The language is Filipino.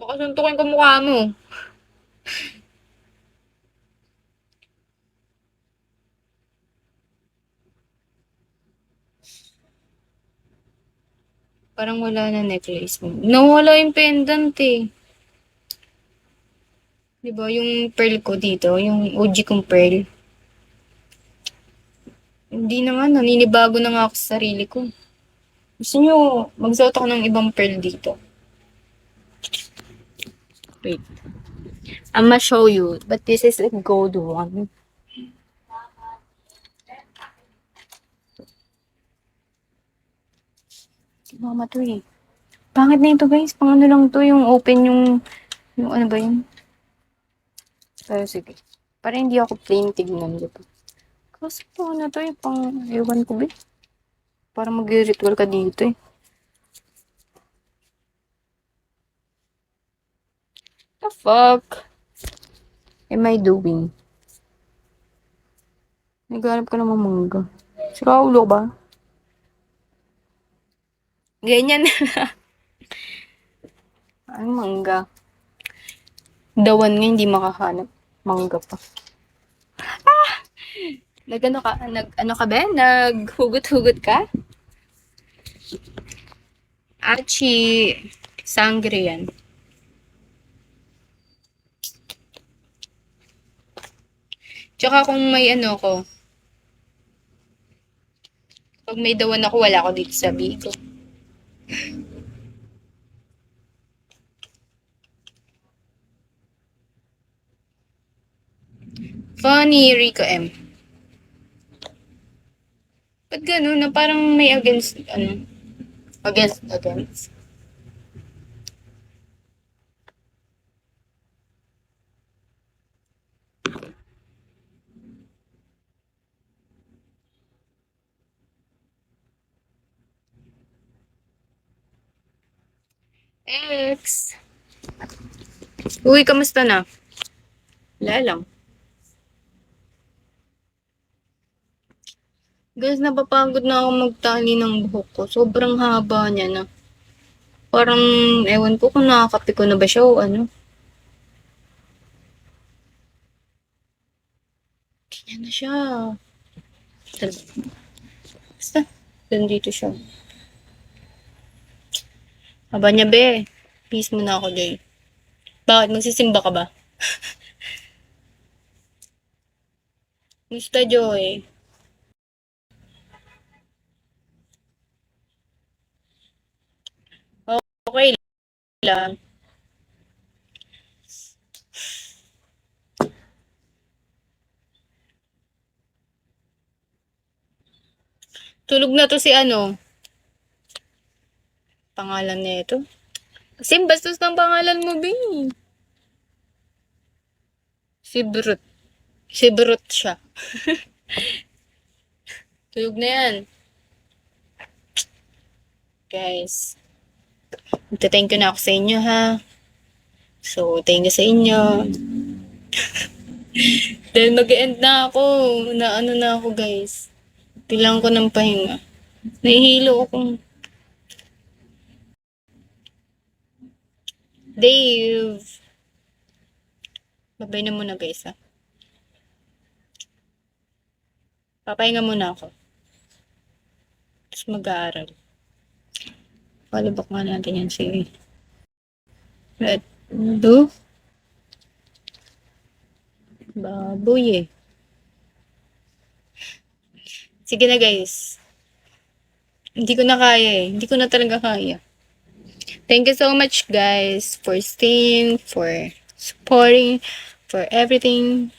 Baka suntukin ko mukha mo. Parang wala na necklace mo. Nawala yung pendant eh. Diba yung pearl ko dito, yung OG kong pearl. Hindi na nga, naninibago na nga ako sa sarili ko. Gusto nyo, magsuot ako ng ibang pearl dito. Wait. I'ma show you, but this is a gold one. Mama to eh. Pangit na ito guys, pang ano lang to, yung open yung ano ba yun? Pero sige. Para hindi ako plain tignan dito. Kasi po ano to eh, pang ewan ko ba? Para mag-ritual ka dito eh. The fuck am I doing? Naghanap ka naman mangga. Sira ulo ba? Ganyan. Ang mangga. Dawan nga hindi makahanap. Mangga pa. Nag-ano ka? Nag-ano ka ba? Naghugot-hugot ka? Achi. Sangre yan. Tsaka kung may ano ko, pag may dawan ako, wala ako dito sa Bigo. Funny, Rico M. Ba't gano'n na parang may against, ano, against. X. Uy, kamusta na? Wala lang. Guys, napapagod na ako magtali ng buhok ko. Sobrang haba niya na. Parang, ewan ko kung nakakapi ko na ba siya o ano. Ganyan na siya. Basta, nandito siya. Haba niya, be. Peace mo na ako, Joy. Bakit? Magsisimba ka ba? Gusta, Joy. Okay lang. Tulog na to si ano. Pangalan nito. Kasi bastos ng pangalan mo, be. Si Brut. Si Brut siya. Tulog na yan. Guys. Magta-thank you na ako sa inyo, ha. So, thank you sa inyo. Dahil mag-end na ako. Na ano na ako, guys. Kailangan ko ng pahinga. Nahihilo akong Dave. Babay na muna, guys, ha. Papahinga muna ako. Tapos mag-aaral. Palabak nga natin yan si Red. Do? Baboy eh. Sige na, guys. Hindi ko na kaya eh. Hindi ko na talaga kaya. Thank you so much, guys, for staying, for supporting, for everything.